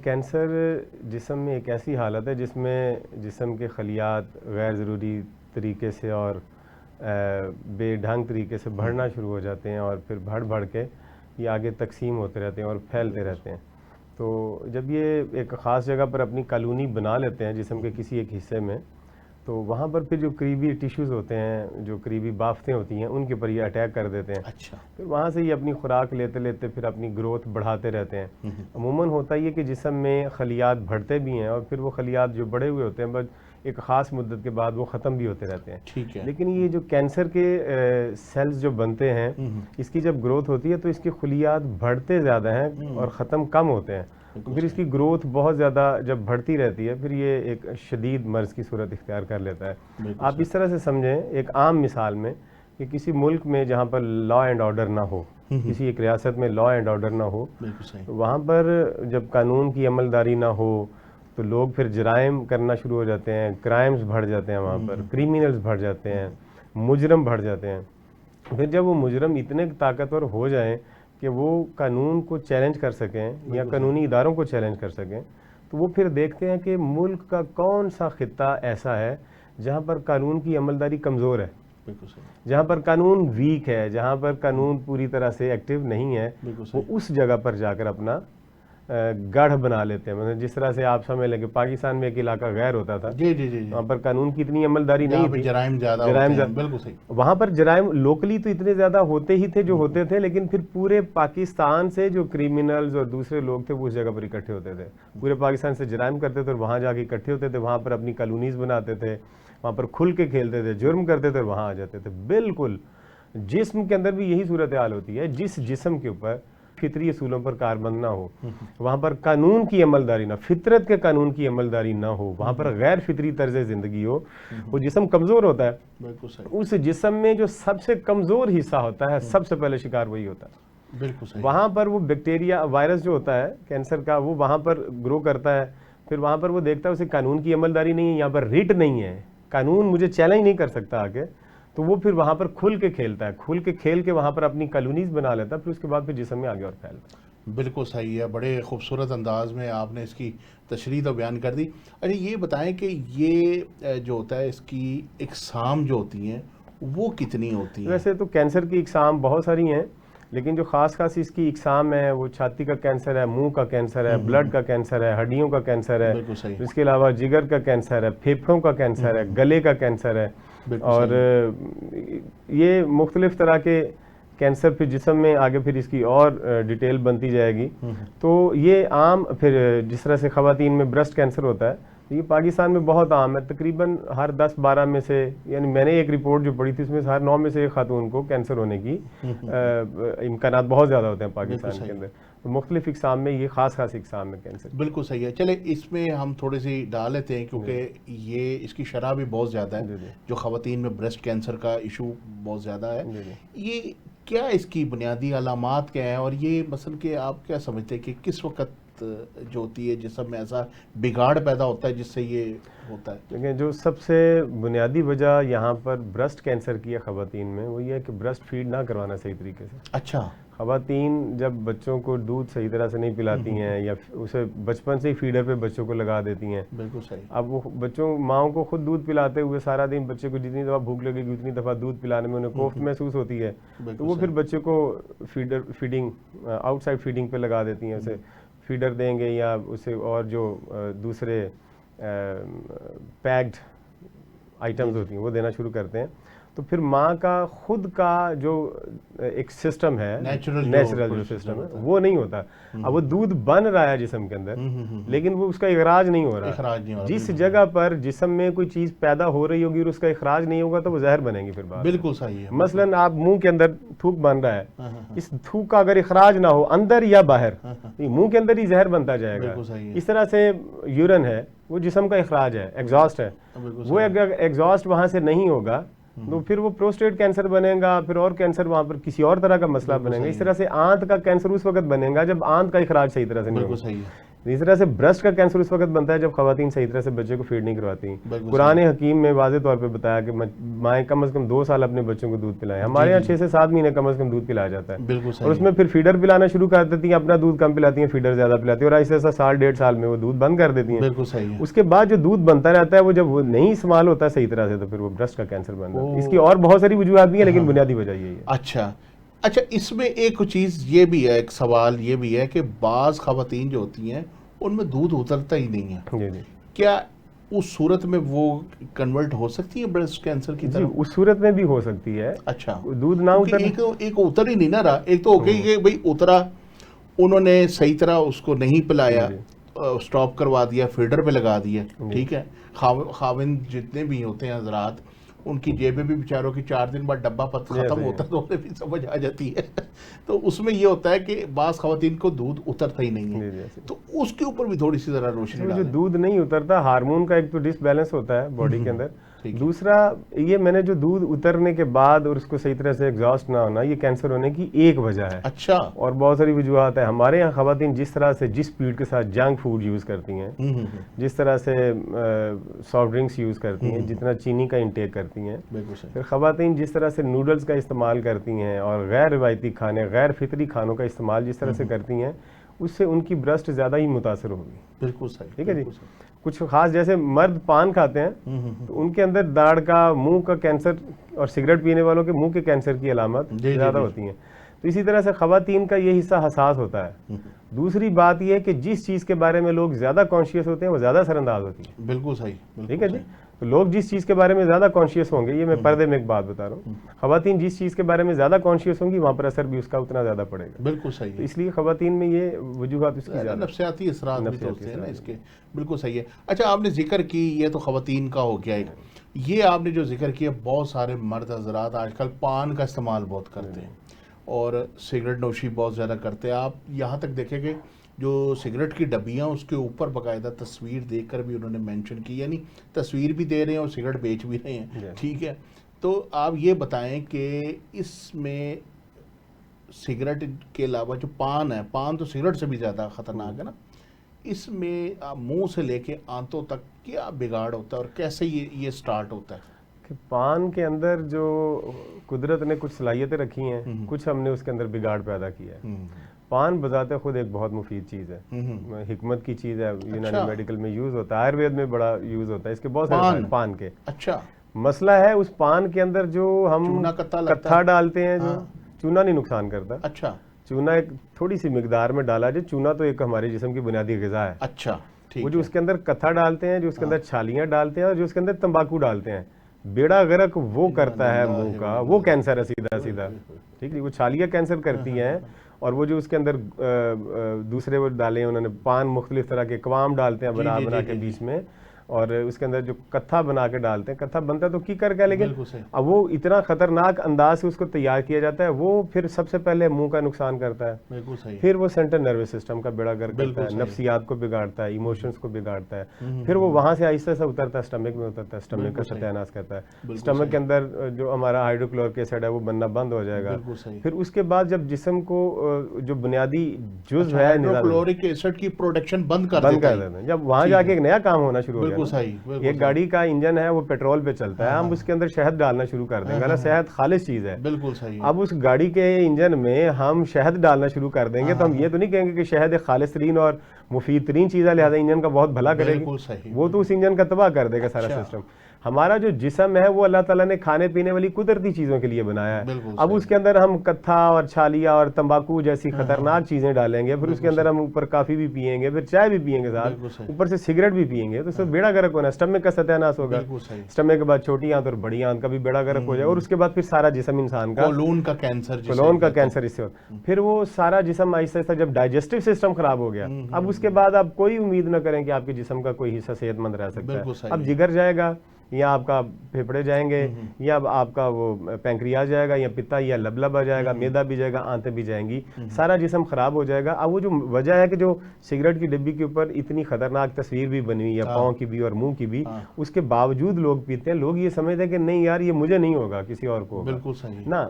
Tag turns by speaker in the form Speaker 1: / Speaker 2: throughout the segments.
Speaker 1: Cancer جسم میں ایک ایسی حالت ہے جس میں جسم کے خلیات غیر ضروری طریقے سے اور بے ڈھنگ طریقے سے بڑھنا شروع ہو جاتے ہیں، اور پھر بڑھ کے یہ آگے تقسیم ہوتے رہتے ہیں اور پھیلتے رہتے ہیں. تو جب یہ ایک خاص جگہ پر اپنی کالونی بنا لیتے ہیں جسم کے کسی ایک حصے میں، تو وہاں پر پھر جو قریبی ٹیشوز ہوتے ہیں، جو قریبی بافتیں ہوتی ہیں، ان کے اوپر یہ اٹیک کر دیتے ہیں.
Speaker 2: اچھا.
Speaker 1: پھر وہاں سے یہ اپنی خوراک لیتے لیتے پھر اپنی گروتھ بڑھاتے رہتے ہیں. عموماً ہوتا یہ کہ جسم میں خلیات بڑھتے بھی ہیں، اور پھر وہ خلیات جو بڑے ہوئے ہوتے ہیں بس ایک خاص مدت کے بعد وہ ختم بھی ہوتے رہتے ہیں.
Speaker 2: ٹھیک ہے.
Speaker 1: لیکن یہ جو کینسر کے سیلز جو بنتے ہیں، اس کی جب گروتھ ہوتی ہے تو اس کی خلیات بڑھتے زیادہ ہیں اور ختم کم ہوتے ہیں. پھر اس کی گروتھ بہت زیادہ جب بڑھتی رہتی ہے، پھر یہ ایک شدید مرض کی صورت اختیار کر لیتا ہے. آپ اس طرح سے سمجھیں ایک عام مثال میں کہ کسی ملک میں جہاں پر لا اینڈ آرڈر نہ ہو، کسی ایک ریاست میں لا اینڈ آرڈر نہ ہو، وہاں پر جب قانون کی عملداری نہ ہو تو لوگ پھر جرائم کرنا شروع ہو جاتے ہیں، کرائمز بڑھ جاتے ہیں، وہاں پر کریمنلز بڑھ جاتے ہیں، مجرم بڑھ جاتے ہیں. پھر جب وہ مجرم اتنے طاقتور ہو جائیں کہ وہ قانون کو چیلنج کر سکیں یا قانونی اداروں کو چیلنج کر سکیں، تو وہ پھر دیکھتے ہیں کہ ملک کا کون سا خطہ ایسا ہے جہاں پر قانون کی عملداری کمزور ہے، جہاں پر قانون ویک ہے، جہاں پر قانون پوری طرح سے ایکٹیو نہیں ہے. وہ اس جگہ پر جا کر اپنا گڑھ بنا لیتے ہیں. مطلب جس طرح سے آپ سمجھ لیں کہ پاکستان میں ایک علاقہ غیر ہوتا تھا، وہاں پر قانون کی اتنی عملداری نہیں تھی،
Speaker 2: جرائم زیادہ، بالکل صحیح.
Speaker 1: وہاں پر جرائم لوکلی تو اتنے زیادہ ہوتے ہی تھے جو ہوتے تھے، لیکن پھر پورے پاکستان سے جو کریمنلز اور دوسرے لوگ تھے وہ اس جگہ پر اکٹھے ہوتے تھے، پورے پاکستان سے جرائم کرتے تھے اور وہاں جا کے اکٹھے ہوتے تھے، وہاں پر اپنی کالونیز بناتے تھے، وہاں پر کھل کے کھیلتے تھے، جرم کرتے تھے اور وہاں آ جاتے تھے. بالکل جسم کے اندر بھی یہی صورتحال ہوتی ہے. جس جسم کے اوپر فطری اصولوں پر کاربند نہ ہو، وہاں پر قانون کی عملداری نہ، فطرت کے قانون کی عملداری نہ ہو، وہاں پر غیر فطری طرز زندگی ہو، وہ جسم کمزور ہوتا ہے. اس جسم میں جو سب سے کمزور حصہ ہوتا ہے سب سے پہلے شکار وہی ہوتا ہے.
Speaker 2: بالکل صحیح.
Speaker 1: وہاں پر وہ بیکٹیریا وائرس جو ہوتا ہے کینسر کا، وہ وہاں پر گرو کرتا ہے. پھر وہاں پر وہ دیکھتا ہے اسے قانون کی عملداری نہیں ہے، یہاں پر ریٹ نہیں ہے، قانون مجھے چیلنج نہیں کر سکتا آگے، تو وہ پھر وہاں پر کھل کے کھیلتا ہے، کھل کے کھیل کے وہاں پر اپنی کالونیز بنا لیتا ہے. پھر اس کے بعد پھر جسم میں آگے اور پھیلتا ہے.
Speaker 2: بالکل صحیح ہے. بڑے خوبصورت انداز میں آپ نے اس کی تشریح تو بیان کر دی. اچھا یہ بتائیں کہ یہ جو ہوتا ہے اس کی اقسام جو ہوتی ہیں وہ کتنی ہوتی ہیں؟
Speaker 1: ویسے تو کینسر کی اقسام بہت ساری ہیں، لیکن جو خاص اس کی اقسام ہے وہ چھاتی کا کینسر ہے، منہ کا کینسر ہے، بلڈ کا کینسر ہے، ہڈیوں کا کینسر ہے، اس کے علاوہ جگر کا کینسر ہے، پھیپھڑوں کا کینسر ہے، گلے کا کینسر ہے، اور یہ مختلف طرح کے کینسر پھر جسم میں آگے پھر اس کی اور ڈیٹیل بنتی جائے گی. تو یہ عام پھر جس طرح سے خواتین میں برسٹ کینسر ہوتا ہے، یہ پاکستان میں بہت عام ہے. تقریباً ہر 10-12 میں سے، یعنی میں نے ایک رپورٹ جو پڑھی تھی اس میں ہر 9 میں سے ایک خاتون کو کینسر ہونے کی امکانات بہت زیادہ ہوتے ہیں پاکستان کے اندر. تو مختلف اقسام میں یہ خاص اقسام میں کینسر.
Speaker 2: بالکل صحیح ہے. چلے اس میں ہم تھوڑی سی ڈال لیتے ہیں کیونکہ یہ اس کی شرح بھی بہت زیادہ ہے. جو خواتین میں بریسٹ کینسر کا ایشو بہت زیادہ ہے، یہ کیا اس کی بنیادی علامات کیا ہیں، اور یہ مثلا کہ آپ کیا سمجھتے ہیں کہ کس وقت جو ہوتی ہے جسم میں ایسا بگاڑ پیدا ہوتا ہے جس سے یہ ہوتا ہے؟
Speaker 1: لیکن جو سب سے بنیادی وجہ یہاں پر برسٹ کینسر کی ہے خواتین میں، وہ یہ ہے کہ برسٹ فیڈ نہ کروانا صحیح طریقے سے.
Speaker 2: اچھا.
Speaker 1: خواتین جب بچوں کو دودھ صحیح طرح سے نہیں پلاتی ہیں یا اسے بچپن سے ہی فیڈر پہ بچوں کو لگا دیتی ہیں.
Speaker 2: بالکل صحیح.
Speaker 1: اب وہ بچوں ماؤں کو خود دودھ پلاتے ہوئے سارا دن بچے کو جتنی دفعہ بھوک لگے گی اتنی دفعہ دودھ پلانے میں انہیں کوفت محسوس ہوتی ہے، تو وہ پھر بچے کو فیڈنگ آؤٹ سائڈ فیڈنگ پہ لگا دیتی ہیں. اسے فیڈر دیں گے یا اسے اور جو دوسرے پیکڈ آئٹمز ہوتی ہیں وہ دینا شروع کرتے ہیں. تو پھر ماں کا خود کا جو ایک سسٹم ہے، نیچرل جو سسٹم ہے وہ نہیں ہوتا. اب وہ دودھ بن رہا ہے جسم کے اندر، لیکن وہ اس کا اخراج نہیں ہو رہا. جس جگہ پر جسم میں کوئی چیز پیدا ہو رہی ہوگی اور اس کا اخراج نہیں ہوگا تو وہ زہر بنے گی پھر بعد.
Speaker 2: بالکل صحیح ہے.
Speaker 1: مثلاً آپ منہ کے اندر تھوک بن رہا ہے، اس تھوک کا اگر اخراج نہ ہو اندر یا باہر، منہ کے اندر ہی زہر بنتا جائے گا. اس طرح سے یورین ہے، وہ جسم کا اخراج ہے، ایگزاسٹ ہے. وہ اگر ایگزاسٹ وہاں سے نہیں ہوگا تو پھر وہ پروسٹیٹ کینسر بنے گا، پھر اور کینسر وہاں پر کسی اور طرح کا مسئلہ بنے گا. اس طرح سے آنت کا کینسر اس وقت بنے گا جب آنت کا اخراج صحیح طرح سے نہیں ہوگا. इस तरह से ब्रेस्ट का कैंसर उस वक्त बनता है जब खवातीन सही तरह से बच्चे को फीड नहीं करवाती। कुरान हकीम में वाज़ेह तौर पे बताया कि माएँ कम से कम 2 साल अपने बच्चों को दूध पिलाएं। हमारे यहाँ 6 से 7 महीने कम से कम दूध पिलाया जाता है, और उसमें फिर फीडर पिलाना शुरू कर देती हैं, अपना दूध कम पिलाती हैं, फीडर ज्यादा पिलाती है, और ऐसे ऐसा 1.5 साल में वो दूध बंद कर देती हैं।
Speaker 2: बिल्कुल सही है।
Speaker 1: उसके बाद जो दूध बनता रहता है वो जब वो नहीं इस्तेमाल होता है सही तरह से, तो फिर वो ब्रेस्ट का कैंसर बन जाता है। इसकी और बहुत सारी वजूहत भी है, लेकिन बुनियादी वजह यही है।
Speaker 2: अच्छा, इसमें एक चीज़ ये भी है, एक सवाल ये भी है कि बाज़ ख़वातीन जो होती हैं उनमें दूध उतरता ही नहीं है।
Speaker 1: जी जी।
Speaker 2: क्या उस सूरत में वो कन्वर्ट हो सकती है ब्रेस्ट कैंसर की तरफ?
Speaker 1: उस सूरत में भी हो सकती है।
Speaker 2: अच्छा,
Speaker 1: दूध ना उतर,
Speaker 2: एक उतर ही नहीं ना रहा। एक तो हो गई कि भाई उतरा, उन्होंने सही तरह उसको नहीं पिलाया, स्टॉप करवा दिया, फीडर पे लगा दिया, ठीक है। खाविंद जितने भी होते हैं हजरात, उनकी जेबें भी बेचारों की 4 दिन बाद डब्बा खत्म होता है तो उन्हें भी समझ आ जाती है। तो उसमें ये होता है कि बास खवातीन को दूध उतरता ही नहीं है, तो उसके ऊपर भी थोड़ी सी जरा रोशनी डालें।
Speaker 1: जो दूध नहीं उतरता, हार्मोन का एक तो डिसबैलेंस होता है बॉडी के अंदर। दूसरा ये मैंने जो दूध उतरने के बाद और उसको सही तरह से एग्जॉस्ट ना होना, ये कैंसर होने की एक वजह है।
Speaker 2: अच्छा।
Speaker 1: और बहुत सारी वजूहत है। हमारे यहाँ खवातीन जिस तरह से जिस स्पीड के साथ जंक फूड यूज करती हैं, जिस तरह से सॉफ्ट ड्रिंक्स यूज करती हैं, जितना चीनी का इंटेक करती हैं, फिर खवातीन जिस तरह से नूडल्स का इस्तेमाल करती हैं और गैर रिवायती खाने, गैर फितरी खानों का इस्तेमाल जिस तरह से करती हैं, उससे उनकी ब्रेस्ट ज़्यादा ही मुतासर होगी।
Speaker 2: बिल्कुल सही,
Speaker 1: ठीक है जी। कुछ खास जैसे मर्द पान खाते हैं तो उनके अंदर दाढ़ का, मुंह का कैंसर, और सिगरेट पीने वालों के मुंह के कैंसर की अलामत ज़्यादा होती हैं। तो इसी तरह से खवातीन का ये हिस्सा हसास होता है। दूसरी बात यह है कि जिस चीज़ के बारे में लोग ज़्यादा कॉन्शियस होते हैं वो ज़्यादा असरअंदाज होती है।
Speaker 2: बिल्कुल सही,
Speaker 1: ठीक है जी। तो लोग जिस चीज़ के बारे में ज़्यादा कॉन्शियस होंगे, ये मैं पर्दे में एक बात बता रहा हूँ, खवातीन जिस चीज़ के बारे में ज़्यादा कॉन्शियस होंगी वहाँ पर असर भी उसका उतना ज़्यादा पड़ेगा।
Speaker 2: बिल्कुल सही।
Speaker 1: तो इसलिए खवातीन में ये वजूहत उसकी ज़्यादा
Speaker 2: नफ्सियाती असरात भी तो होते हैं ना इसके। बिल्कुल सही है। अच्छा, आपने जिक्र की, ये तो खवातीन का हो गया एक, ये आपने जो जिक्र किया, बहुत सारे मर्द हजरात आजकल पान का इस्तेमाल बहुत करते हैं और सिगरेट नोशी बहुत ज़्यादा करते हैं। आप यहाँ तक देखेंगे जो सिगरेट की डब्बियाँ, उसके ऊपर बाकायदा तस्वीर देखकर भी उन्होंने मेंशन की, यानी तस्वीर भी दे रहे हैं और सिगरेट बेच भी रहे हैं। ठीक है, तो आप ये बताएं कि इसमें सिगरेट के अलावा जो पान है, पान तो सिगरेट से भी ज़्यादा ख़तरनाक है ना, इसमें मुंह से लेके आंतों तक क्या बिगाड़ होता है और कैसे ये स्टार्ट होता है?
Speaker 1: कि पान के अंदर जो कुदरत ने कुछ सलाहियतें रखी हैं, कुछ हमने उसके अंदर बिगाड़ पैदा किया है। पान बजाते खुद एक बहुत मुफीद चीज़ है, हिकमत की चीज़ है, यूनानी मेडिकल में यूज़ होता है, आयुर्वेद में बड़ा यूज़ होता है इसके बहुत सारे पान के।
Speaker 2: अच्छा।
Speaker 1: मसला है उस पान के अंदर जो हम कत्था डालते हैं, जो चूना नहीं नुकसान करता।
Speaker 2: अच्छा।
Speaker 1: चूना एक थोड़ी सी मिकदार में डाला जाए, चूना तो एक हमारे जिस्म की बुनियादी ग़िज़ा है।
Speaker 2: अच्छा, ठीक।
Speaker 1: वो जो उसके अंदर कत्था डालते हैं, जो उसके अंदर छालियाँ डालते हैं और जो उसके अंदर तंबाकू डालते हैं, बेड़ा गर्क वो करता है मुंह का, वो कैंसर है सीधा सीधा। ठीक है, वो छालियाँ कैंसर करती हैं, और वो जो उसके अंदर दूसरे वो डाले हैं उन्होंने, पान मुख्तलिफ तरह के कवाम डालते हैं बना बना के बीच में, और उसके अंदर जो कत्था बना के डालते हैं, कत्था बनता है तो कीकर का, लेकिन अब वो इतना खतरनाक अंदाज से उसको तैयार किया जाता है, वो फिर सबसे पहले मुंह का नुकसान करता है, फिर वो सेंट्रल नर्वस सिस्टम का बेड़ा गर्क करता है, नफ्सियात को बिगाड़ता है, इमोशंस को बिगाड़ता है, फिर वो वहां से आहिस्ता से उतरता है, स्टमक में उतरता है, स्टमक का सत्यानाश करता है। स्टमक के अंदर जो हमारा हाइड्रोक्लोरिक एसिड है वो बनना बंद हो जाएगा। फिर उसके बाद जब जिस्म को जो बुनियादी जुज़्व है,
Speaker 2: हाइड्रोक्लोरिक एसिड की प्रोडक्शन बंद कर देते हैं,
Speaker 1: जब वहां जाके एक नया काम होना शुरू हो गया।
Speaker 2: ये
Speaker 1: गाड़ी का इंजन है वो पेट्रोल पे चलता है, हम उसके अंदर शहद डालना शुरू कर देंगे, हालांकि शहद खालिश चीज है।
Speaker 2: बिल्कुल सही।
Speaker 1: अब उस गाड़ी के इंजन में हम शहद डालना शुरू कर देंगे तो हम ये तो नहीं कहेंगे कि शहद एक खालिश तरीन और मुफीद तरीन चीज है, लिहाजा इंजन का बहुत भला करेगी, वो तो उस इंजन का तबाह कर देगा सारा सिस्टम। हमारा जो जिस्म है वो अल्लाह ताला ने खाने पीने वाली कुदरती चीज़ों के लिए बनाया है। अब उसके अंदर हम कत्था और छालिया और तंबाकू जैसी खतरनाक चीज़ें डालेंगे, फिर उसके अंदर हम ऊपर काफ़ी भी पियेंगे, फिर चाय भी पियेंगे साथ, ऊपर से सिगरेट भी पियेंगे, तो सब बेड़ा गर्क होना, स्टमक का सत्यानाश होगा, स्टमक के बाद छोटी आंत और बड़ी आंत का भी बेड़ा गर्क हो जाएगा, और उसके बाद फिर सारा जिस्म इंसान का कोलोन का कैंसर इससे होता। फिर वो सारा जिस्म आहिस्ता आहिस्ता जब डाइजेस्टिव सिस्टम खराब हो गया, अब उसके बाद आप कोई उम्मीद न करें कि आपके जिस्म का कोई हिस्सा सेहतमंद रह सकता है। अब जिगर जाएगा, या आपका फेफड़े जाएंगे, या आपका वो पैंक्रियाज जाएगा, या पित्ता या लबलब आ जाएगा, मैदा भी जाएगा, आंतें भी जाएंगी, सारा जिस्म खराब हो जाएगा। अब वो जो वजह है कि जो सिगरेट की डिब्बी के ऊपर इतनी खतरनाक तस्वीर भी बनी हुई है, पाँव की भी और मुंह की भी, उसके बावजूद लोग पीते हैं। लोग ये समझते हैं कि नहीं यार ये मुझे नहीं होगा, किसी और को।
Speaker 2: बिल्कुल सही
Speaker 1: ना,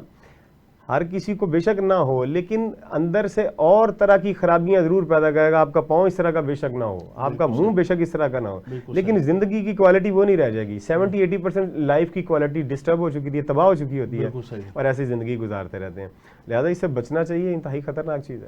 Speaker 1: ہر کسی کو بے شک نہ ہو، لیکن اندر سے اور طرح کی خرابیاں ضرور پیدا کرے گا. آپ کا پاؤں اس طرح کا بے شک نہ ہو، آپ کا منہ بے شک اس طرح کا نہ ہو، لیکن زندگی کی کوالٹی وہ نہیں رہ جائے گی. 70-80% لائف کی کوالٹی ڈسٹرب ہو چکی ہے، تباہ ہو چکی ہوتی ہے، اور ایسی زندگی گزارتے رہتے ہیں. لہٰذا اس سے بچنا چاہیے، انتہائی خطرناک چیز ہے.